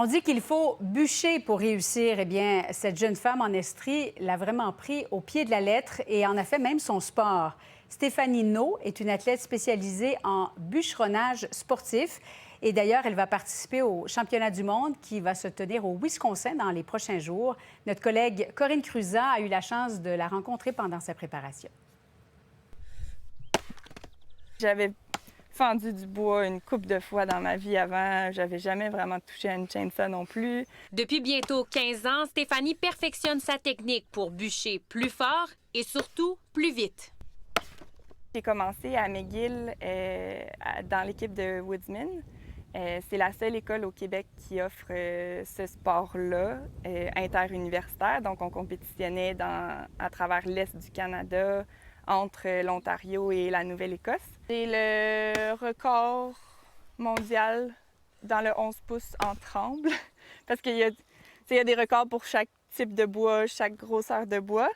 On dit qu'il faut bûcher pour réussir. Eh bien, cette jeune femme en Estrie l'a vraiment pris au pied de la lettre et en a fait même son sport. Stéphanie No est une athlète spécialisée en bûcheronnage sportif. Et d'ailleurs, elle va participer au championnat du monde qui va se tenir au Wisconsin dans les prochains jours. Notre collègue Corinne Cruzat a eu la chance de la rencontrer pendant sa préparation. J'avais fendu du bois une couple de fois dans ma vie avant. J'avais jamais vraiment touché à une chainsaw non plus. Depuis bientôt 15 ans, Stéphanie perfectionne sa technique pour bûcher plus fort et surtout plus vite. J'ai commencé à McGill dans l'équipe de Woodsman. C'est la seule école au Québec qui offre ce sport-là interuniversitaire. Donc, on compétitionnait à travers l'Est du Canada, entre l'Ontario et la Nouvelle-Écosse. C'est le record mondial dans le 11 pouces en tremble, parce qu'il y a des records pour chaque type de bois, chaque grosseur de bois,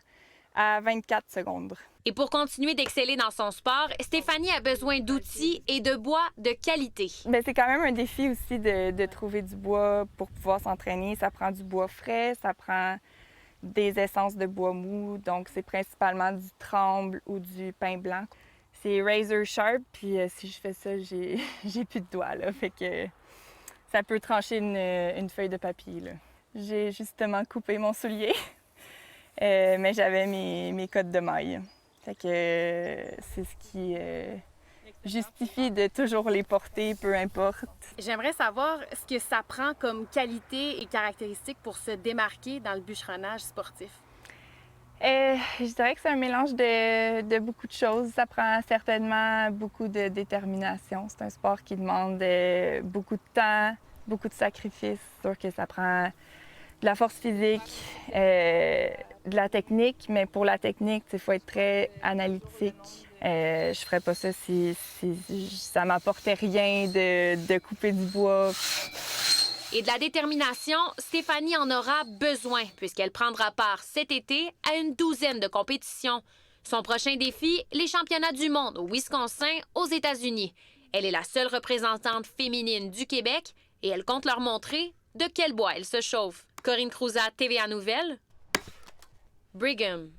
à 24 secondes. Et pour continuer d'exceller dans son sport, Stéphanie a besoin d'outils et de bois de qualité. Bien, c'est quand même un défi aussi de trouver du bois pour pouvoir s'entraîner. Ça prend du bois frais, ça prend des essences de bois mou, donc c'est principalement du tremble ou du pin blanc. C'est razor sharp, puis si je fais ça, j'ai plus de doigts, là, fait que ça peut trancher une feuille de papier, là. J'ai justement coupé mon soulier, mais j'avais mes cottes de maille. Fait que c'est ce qui justifie de toujours les porter, peu importe. J'aimerais savoir ce que ça prend comme qualité et caractéristiques pour se démarquer dans le bûcheronnage sportif. Je dirais que c'est un mélange de beaucoup de choses. Ça prend certainement beaucoup de détermination. C'est un sport qui demande beaucoup de temps, beaucoup de sacrifices. C'est sûr que ça prend de la force physique, de la technique, mais pour la technique, il faut être très analytique. Je ferais pas ça si ça m'apportait rien de couper du bois. Et de la détermination, Stéphanie en aura besoin puisqu'elle prendra part cet été à une douzaine de compétitions. Son prochain défi, les championnats du monde au Wisconsin, aux États-Unis. Elle est la seule représentante féminine du Québec et elle compte leur montrer de quel bois elle se chauffe. Corinne Cruzat, TVA Nouvelles, Brigham.